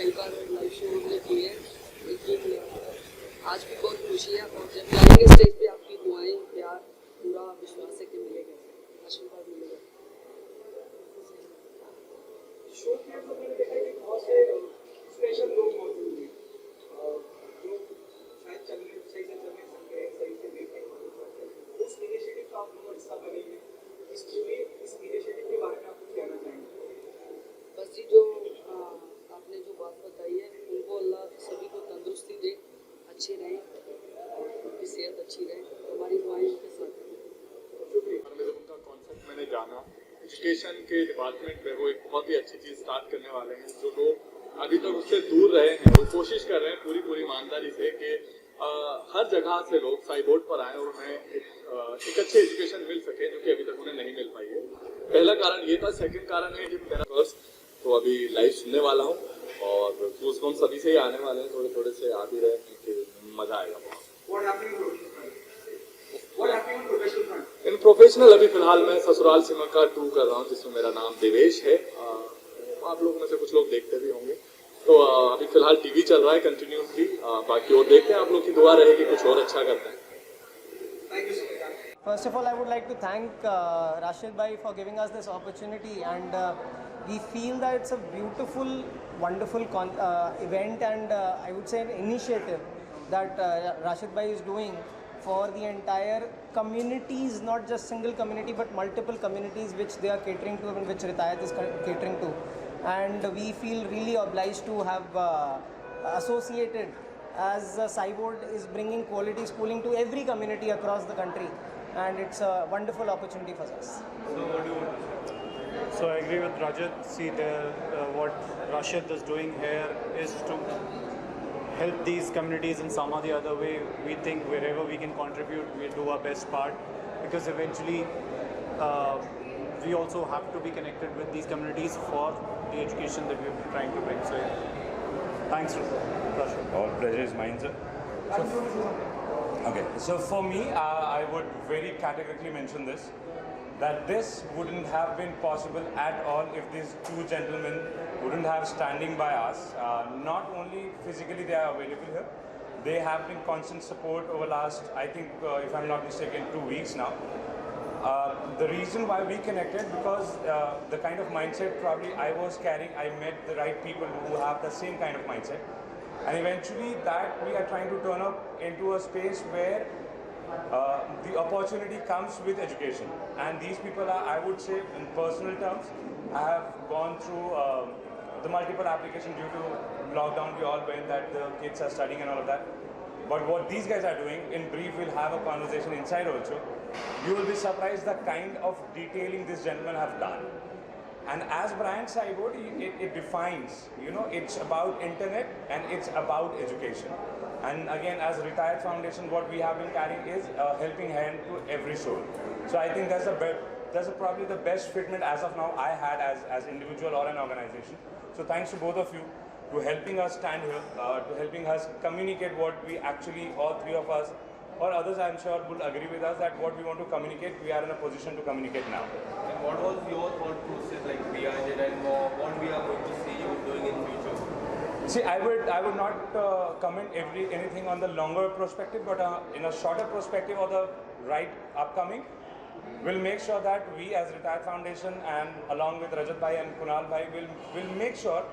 होकर live show हमने किए हैं, लेकिन आज भी बहुत खुशी है और जब जाएंगे स्टेज पे आपकी दुआएं, प्यार, पूरा विश्वास है कि मिलेगा, आशीर्वाद मिलेगा। शो के अंदर मैंने देखा है कि बहुत से स्पेशल लोग मौजूद हैं जो शायद सही से चल नहीं सकते, सही से देख नहीं पाते। उस इनिशिएटिव का आप लोग हिस्सा बने हैं, इस इनिशिएटिव के बारे में आप कुछ कहना चाहेंगे? बस जी, जो आपने जो बात बताई है, उनको अल्लाह सभी को तंदुरुस्ती दे, अच्छे रहें, उनकी सेहत अच्छी रहे, हमारी दुआएं उनके साथ हैं। जब उनका कॉन्सेप्ट मैंने जाना, एजुकेशन के डिपार्टमेंट में वो एक बहुत ही अच्छी चीज़ स्टार्ट करने वाले हैं। जो लोग अभी तक उससे दूर रहे हैं, वो कोशिश कर रहे हैं पूरी ईमानदारी से कि हर जगह से लोग साइबोर्ड पर आए और उन्हें एक अच्छी एजुकेशन मिल सके, जो कि अभी तक उन्हें नहीं मिल पाई है। पहला कारण ये था। सेकंड कारण है कि मेरा कोर्स तो अभी लाइव सुनने वाला हूँ और गूज़बम्स सभी से ही आने वाले हैं, थोड़े से आ भी रहे हैं, क्योंकि मजा आएगा बहुत। इन प्रोफेशनल अभी फिलहाल मैं ससुराल सिमर का 2 कर रहा हूँ, जिसमें मेरा नाम देवेश है। आप लोगों में से कुछ लोग देखते भी होंगे। तो अभी फिलहाल टीवी चल रहा है कंटिन्यूसली, बाकी और देखते हैं। आप लोग की दुआ रहेगी कुछ और अच्छा करते हैं। First of all, I would like to thank Rashid bhai for giving us this opportunity, and we feel that it's a beautiful, wonderful event, and I would say an initiative that Rashid bhai is doing for the entire communities, not just single community but multiple communities which they are catering to and which Ritaayat is catering to. And we feel really obliged to have associated, as cybord is bringing quality schooling to every community across the country, and it's a wonderful opportunity for us. So I agree with Rajat. See, what Rashid is doing here is to help these communities in some or the other way. We think wherever we can contribute, we'll do our best part, because eventually we also have to be connected with these communities for the education that we're trying to bring. So thanks, Rashid. All pleasure is mine, sir. Okay, so for me, I would very categorically mention this, that this wouldn't have been possible at all if these two gentlemen wouldn't have standing by us. Not only physically they are available here, they have been constant support over last, I think, if I'm not mistaken, 2 weeks now. The reason why we connected, because the kind of mindset probably I was carrying, I met the right people who have the same kind of mindset. And eventually that we are trying to turn up into a space where the opportunity comes with education. And these people are, I would say, in personal terms, I have gone through the multiple applications due to lockdown. We all went that the kids are studying and all of that. But what these guys are doing, in brief, we'll have a conversation inside also. You will be surprised the kind of detailing these gentlemen have done. And as brand Cybord, it defines, it's about internet and it's about education. And again, as Ritaayat Foundation, what we have been carrying is a helping hand to every soul. So I think that's probably the best fitment as of now I had as individual or an organization. So thanks to both of you to helping us stand here, to helping us communicate what we actually, all three of us, or others I'm sure will agree with us, that what we want to communicate, we are in a position to communicate now. And what was your thought process behind it, and what we are going to see you doing in future? See, I would not comment anything on the longer perspective, but in a shorter perspective or the right upcoming, we'll make sure that we as Ritaayat Foundation and along with Rajat Bhai and Kunal Bhai will make sure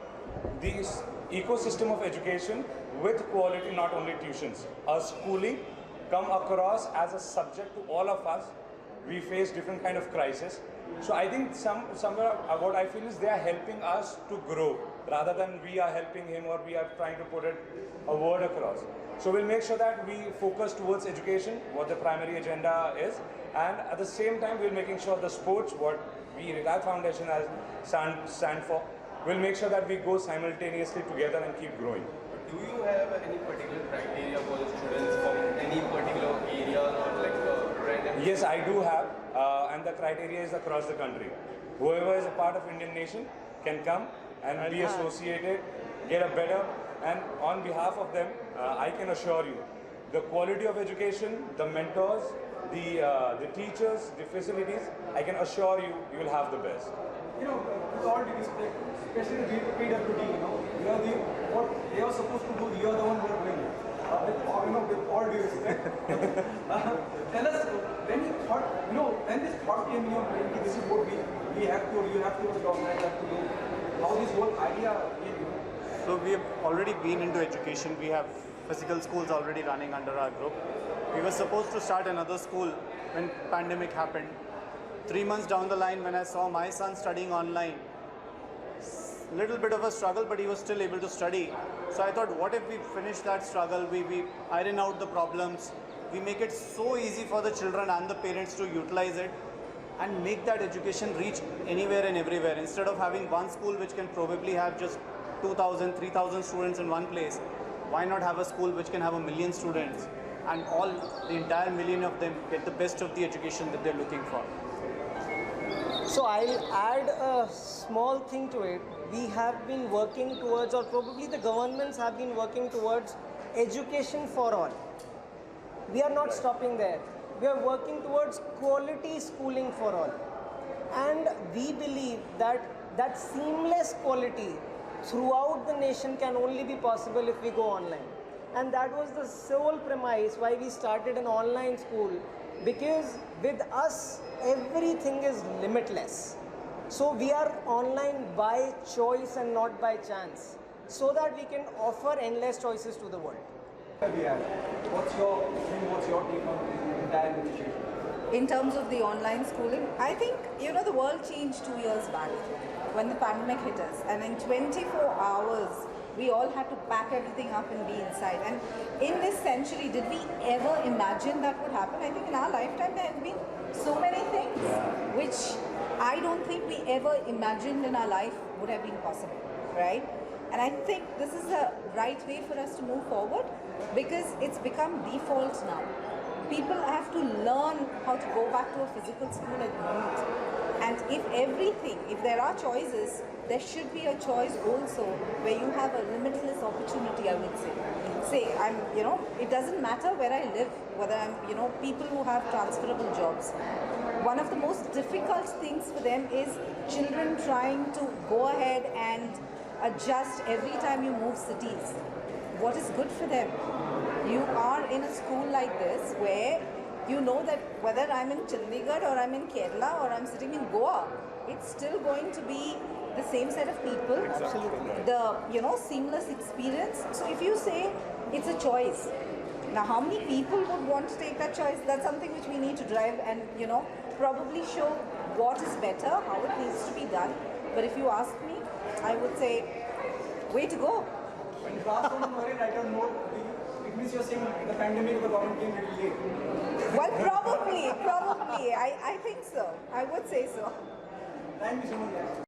this ecosystem of education with quality, not only tuitions, schooling, come across as a subject to all of us. We face different kind of crisis. So I think somewhere what I feel is they are helping us to grow rather than we are helping him or we are trying to put a word across. So we'll make sure that we focus towards education, what the primary agenda is, and at the same time we're making sure the sports, what we Ritaayat Foundation has stand for, we'll make sure that we go simultaneously together and keep growing. Do you have any particular criteria for the students from any particular area or random? Yes, I do have, and the criteria is across the country. Whoever is a part of Indian nation can come and be associated, get a better, and on behalf of them, I can assure you, the quality of education, the mentors, the teachers, the facilities, I can assure you, you will have the best. With all due respect, especially the PWD, the supposed to do, you are the one who are doing it. With all due respect. Tell us, when you thought, when this thought came in your brain, this is what we have to, you have to, the organizer have to do, how this whole idea came, So we have already been into education. We have physical schools already running under our group. We were supposed to start another school when pandemic happened. 3 months down the line, when I saw my son studying online, little bit of a struggle, but he was still able to study. So I thought, what if we finish that struggle, we iron out the problems, we make it so easy for the children and the parents to utilize it and make that education reach anywhere and everywhere. Instead of having one school which can probably have just 2,000, 3,000 students in one place, why not have a school which can have 1 million students and all the entire million of them get the best of the education that they're looking for. So I'll add a small thing to it. We have been working towards, or probably the governments have been working towards, education for all. We are not stopping there. We are working towards quality schooling for all. And we believe that seamless quality throughout the nation can only be possible if we go online. And that was the sole premise why we started an online school, because with us everything is limitless. So we are online by choice and not by chance, so that we can offer endless choices to the world. What's your view, what's your take on the entire initiative? In terms of the online schooling, I think, the world changed 2 years back when the pandemic hit us. And in 24 hours, we all had to pack everything up and be inside. And in this century, did we ever imagine that would happen? I think in our lifetime, there have been so many things which I don't think we ever imagined in our life would have been possible, right? And I think this is the right way for us to move forward, because it's become default now. People have to learn how to go back to a physical school at the moment. And if there are choices, there should be a choice also where you have a limitless opportunity, I would say. It doesn't matter where I live, whether I'm, people who have transferable jobs. One of the most difficult things for them is children trying to go ahead and adjust every time you move cities. What is good for them? You are in a school like this where you know that whether I'm in Chandigarh or I'm in Kerala or I'm sitting in Goa, it's still going to be the same set of people. Absolutely. The seamless experience. So if you say it's a choice, now how many people would want to take that choice? That's something which we need to drive and probably show what is better, how it needs to be done. But if you ask me, I would say, way to go. When you ask someone to write a note, it means you're saying the pandemic, the government came a little late. Well, probably. I think so. I would say so. Thank you so much.